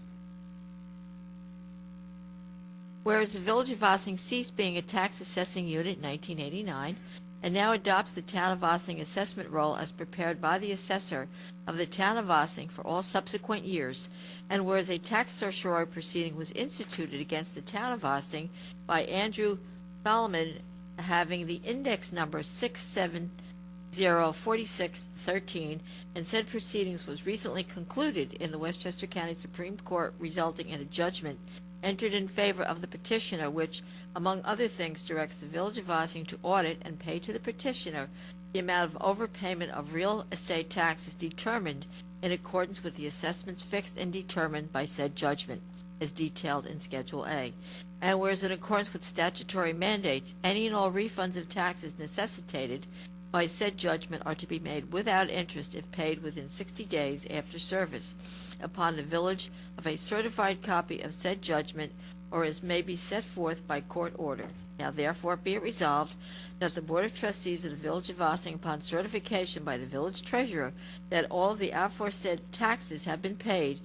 Whereas the Village of Ossining ceased being a tax assessing unit in 1989 and now adopts the Town of Ossining assessment roll as prepared by the assessor of the Town of Ossining for all subsequent years, and whereas a tax certiorari proceeding was instituted against the Town of Ossining by Andrew Solomon having the index number 6704613, and said proceedings was recently concluded in the Westchester County Supreme Court, resulting in a judgment entered in favor of the petitioner, which, among other things, directs the Village of Ossining to audit and pay to the petitioner the amount of overpayment of real estate taxes determined in accordance with the assessments fixed and determined by said judgment, as detailed in Schedule A. And whereas in accordance with statutory mandates, any and all refunds of taxes necessitated by said judgment are to be made without interest if paid within 60 days after service upon the village of a certified copy of said judgment, or as may be set forth by court order. Now therefore be it resolved that the Board of Trustees of the Village of Ossining, upon certification by the village treasurer that all of the aforesaid taxes have been paid,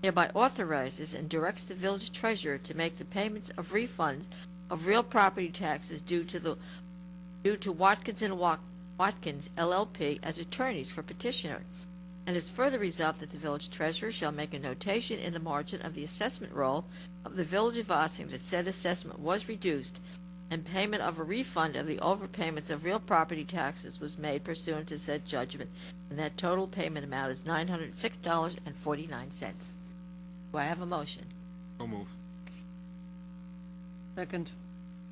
hereby authorizes and directs the village treasurer to make the payments of refunds of real property taxes due to Watkins and Watkins LLP as attorneys for petitioner, and is further resolved that the village treasurer shall make a notation in the margin of the assessment roll of the Village of Ossining that said assessment was reduced and payment of a refund of the overpayments of real property taxes was made pursuant to said judgment, and that total payment amount is $906.49. Do I have a motion? So move. Second.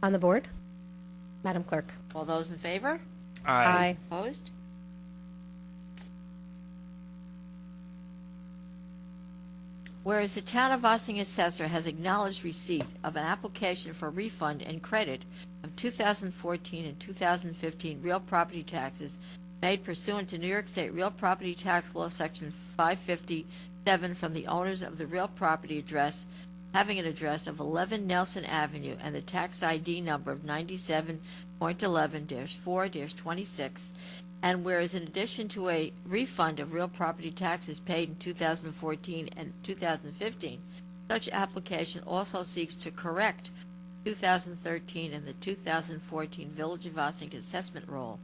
On the board. Madam Clerk. All those in favor? Aye. Opposed? Whereas the Town of Ossining assessor has acknowledged receipt of an application for refund and credit of 2014 and 2015 real property taxes made pursuant to New York State Real Property Tax Law Section 557 from the owners of the real property address having an address of 11 Nelson Avenue and the tax ID number of 97.11-4-26, and whereas in addition to a refund of real property taxes paid in 2014 and 2015, such application also seeks to correct 2013 and the 2014 Village of Ossining assessment roll,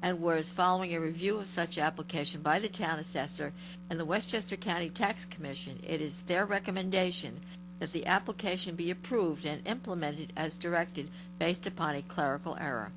and whereas following a review of such application by the town assessor and the Westchester County Tax Commission, it is their recommendation that the application be approved and implemented as directed based upon a clerical error.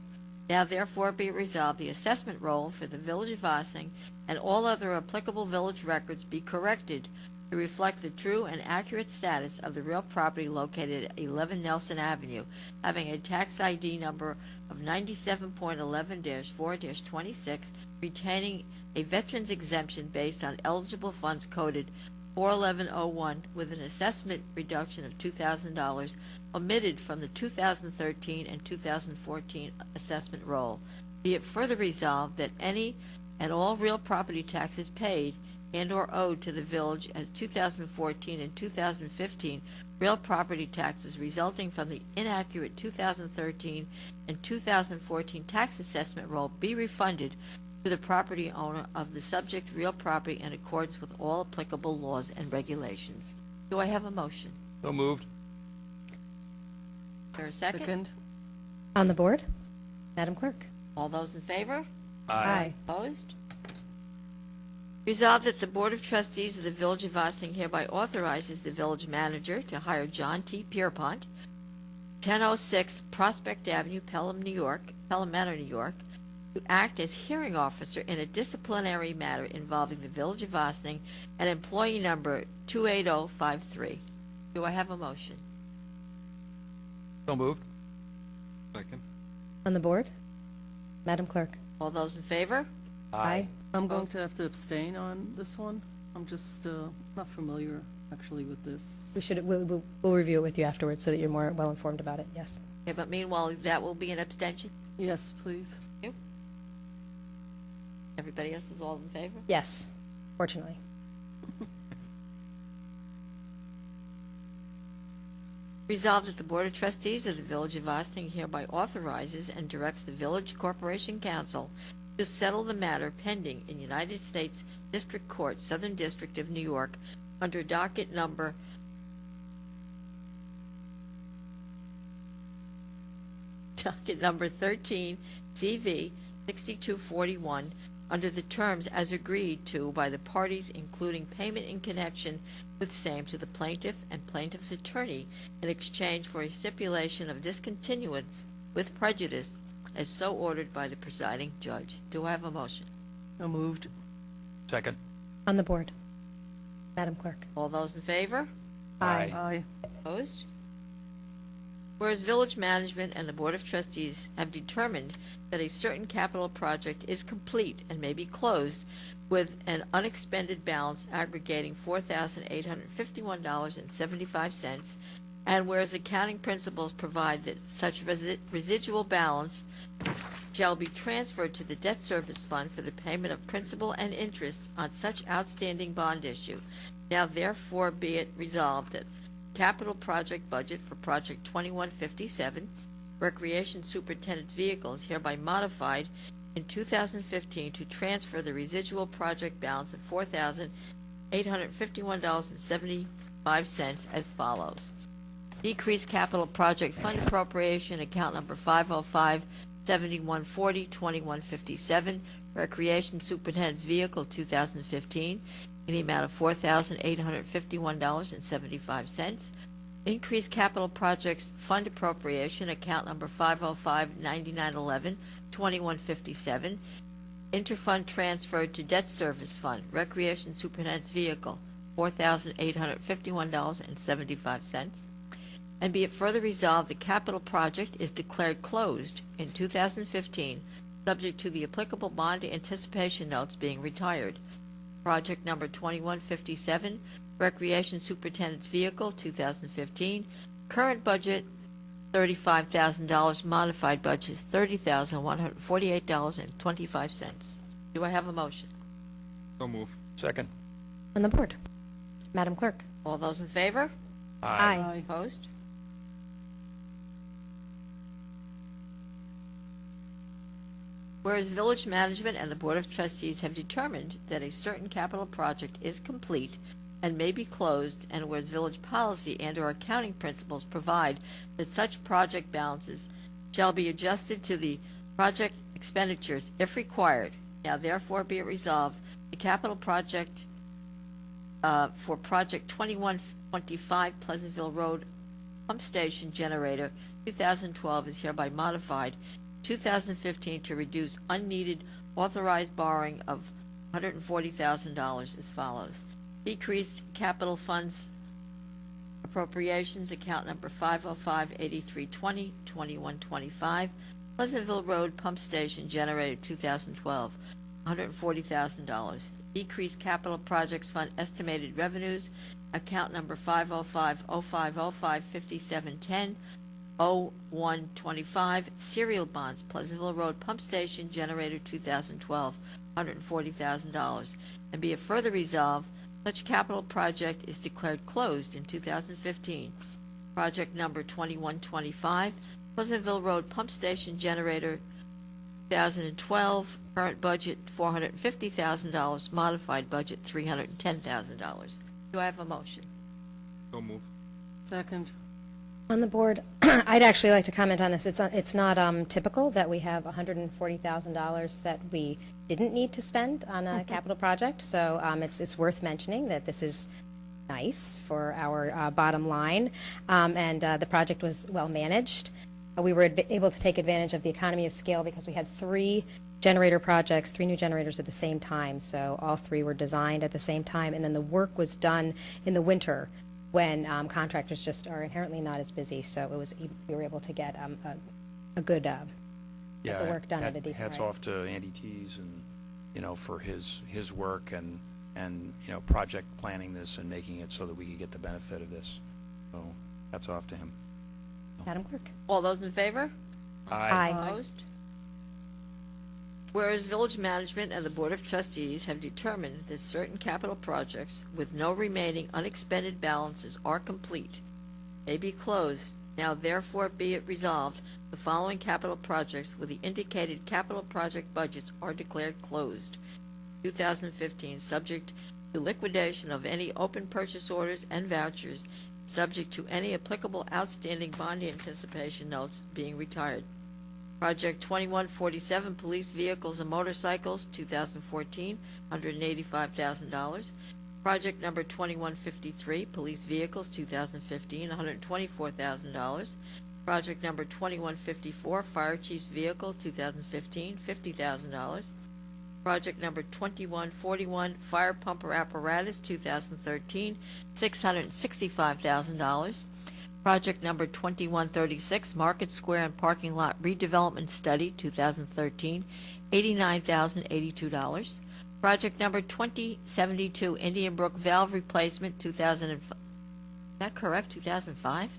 Now therefore be it resolved, the assessment roll for the Village of Ossining and all other applicable village records be corrected to reflect the true and accurate status of the real property located at 11 Nelson Avenue, having a tax ID number of 97.11-4-26, retaining a veteran's exemption based on eligible funds coded 41101 with an assessment reduction of $2,000 omitted from the 2013 and 2014 assessment roll. Be it further resolved that any and all real property taxes paid and or owed to the village as 2014 and 2015 real property taxes resulting from the inaccurate 2013 and 2014 tax assessment roll be refunded to the property owner of the subject real property in accordance with all applicable laws and regulations. Do I have a motion? So moved. Is there a second? Second? On the board, Madam Clerk. All those in favor? Aye. Opposed? Resolved that the Board of Trustees of the Village of Ossining hereby authorizes the village manager to hire John T. Pierpont, 1006 Prospect Avenue, Pelham Manor, New York, to act as hearing officer in a disciplinary matter involving the Village of Ossining and employee number 28053. Do I have a motion? So moved. Second. On the board, Madam Clerk. All those in favor? Aye. I'm going to have to abstain on this one. I'm just not familiar, actually, with this. We'll review it with you afterwards so that you're more well-informed about it, yes. Okay, but meanwhile, that will be an abstention? Yes, please. Everybody else is all in favor? Yes, fortunately. Resolved that the Board of Trustees of the Village of Ossining hereby authorizes and directs the Village Corporation Council to settle the matter pending in United States District Court, Southern District of New York, under docket number number 13 CV 6241, under the terms as agreed to by the parties, including payment in connection with same to the plaintiff and plaintiff's attorney in exchange for a stipulation of discontinuance with prejudice as so ordered by the presiding judge. Do I have a motion? So moved. Second. On the board, Madam Clerk. All those in favor? Aye. Opposed? Whereas village management and the Board of Trustees have determined that a certain capital project is complete and may be closed with an unexpended balance aggregating $4,851.75, and whereas accounting principles provide that such residual balance shall be transferred to the debt service fund for the payment of principal and interest on such outstanding bond issue, now therefore be it resolved that capital project budget for Project 2157, Recreation Superintendent's Vehicle, is hereby modified in 2015 to transfer the residual project balance of $4,851.75 as follows. Decrease capital project fund appropriation, account number 505-7140-2157, Recreation Superintendent's Vehicle 2015, in the amount of $4,851.75. Increase capital projects fund appropriation, account number 505-9911-2157. Interfund transferred to debt service fund, Recreation Superintendent's Vehicle, $4,851.75. And be it further resolved, the capital project is declared closed in 2015, subject to the applicable bond anticipation notes being retired. Project number 2157, Recreation Superintendent's Vehicle, 2015. Current budget, $35,000. Modified budget is $30,148.25. Do I have a motion? So move. Second. On the board, Madam Clerk. All those in favor? Aye. Opposed? Whereas village management and the Board of Trustees have determined that a certain capital project is complete and may be closed, and whereas village policy and/or accounting principles provide that such project balances shall be adjusted to the project expenditures if required, now therefore be it resolved, the capital project for Project 2125 Pleasantville Road Pump Station Generator 2012 is hereby modified 2015 to reduce unneeded authorized borrowing of $140,000 as follows. Decreased capital funds appropriations, account number 505-8320-2125, Pleasantville Road Pump Station Generator 2012, $140,000. Decreased capital projects fund estimated revenues, account number 505-0505-5710, 0125, Serial Bonds, Pleasantville Road Pump Station Generator 2012, $140,000. And be it further resolved, such capital project is declared closed in 2015. Project number 2125, Pleasantville Road Pump Station Generator 2012, current budget $450,000, modified budget $310,000. Do I have a motion? So move. Second. On the board, I'd actually like to comment on this. It's not typical that we have $140,000 that we didn't need to spend on a capital project, so it's worth mentioning that this is nice for our bottom line, and the project was well managed. We were able to take advantage of the economy of scale because we had 3 generator projects, 3 new generators at the same time, so all 3 were designed at the same time, and then the work was done in the winter when contractors just are inherently not as busy, so we were able to get a good get the work done at a decent hats rate. off to Andy Tees and, for his work and, project planning this and making it so that we could get the benefit of this. So, hats off to him. Madam Clerk. All those in favor? Aye. Opposed? Whereas village management and the Board of Trustees have determined that certain capital projects with no remaining unexpended balances are complete, may be closed, now therefore be it resolved, the following capital projects with the indicated capital project budgets are declared closed. 2015, subject to liquidation of any open purchase orders and vouchers, subject to any applicable outstanding bond anticipation notes being retired. Project 2147, Police Vehicles and Motorcycles, 2014, $185,000. Project number 2153, Police Vehicles, 2015, $124,000. Project number 2154, Fire Chief's Vehicle, 2015, $50,000. Project number 2141, Fire Pumper Apparatus, 2013, $665,000. Project number 2136, Market Square and Parking Lot Redevelopment Study, 2013, $89,082. Project number 2072, Indian Brook Valve Replacement, 2005. Is that correct? 2005?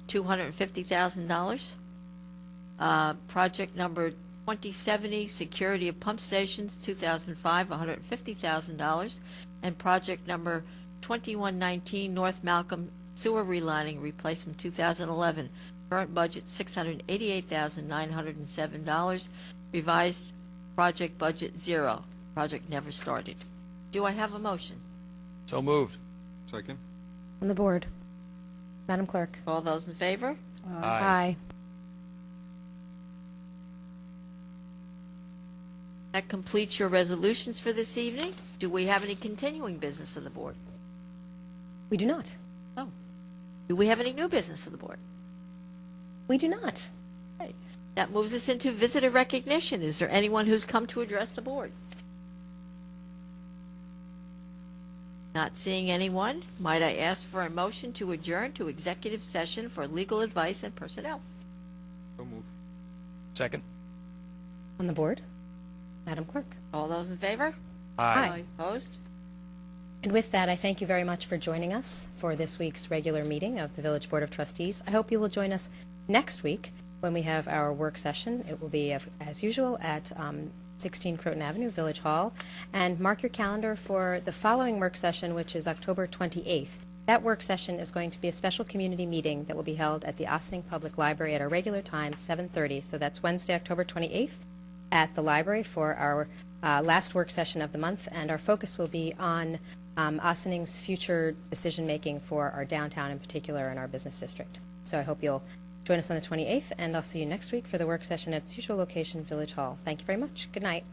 $250,000. Project number 2070, Security of Pump Stations, 2005, $150,000. And project number 2119, North Malcolm Sewer Relining Replacement, 2011. Current budget, $688,907. Revised project budget, 0. Project never started. Do I have a motion? So moved. Second. On the board. Madam Clerk. All those in favor? Aye. That completes your resolutions for this evening. Do we have any continuing business of the board? We do not. No. Do we have any new business of the board? We do not. Okay. That moves us into visitor recognition. Is there anyone who's come to address the board? Not seeing anyone, might I ask for a motion to adjourn to executive session for legal advice and personnel? So move. Second. On the board. Madam Clerk. All those in favor? Aye. Opposed? And with that, I thank you very much for joining us for this week's regular meeting of the Village Board of Trustees. I hope you will join us next week when we have our work session. It will be, as usual, at 16 Croton Avenue, Village Hall. And mark your calendar for the following work session, which is October 28th. That work session is going to be a special community meeting that will be held at the Ossining Public Library at our regular time, 7:30. So that's Wednesday, October 28th at the library for our last work session of the month. And our focus will be on Ossining's future decision-making for our downtown in particular and our business district. So I hope you'll join us on the 28th, and I'll see you next week for the work session at its usual location, Village Hall. Thank you very much. Good night.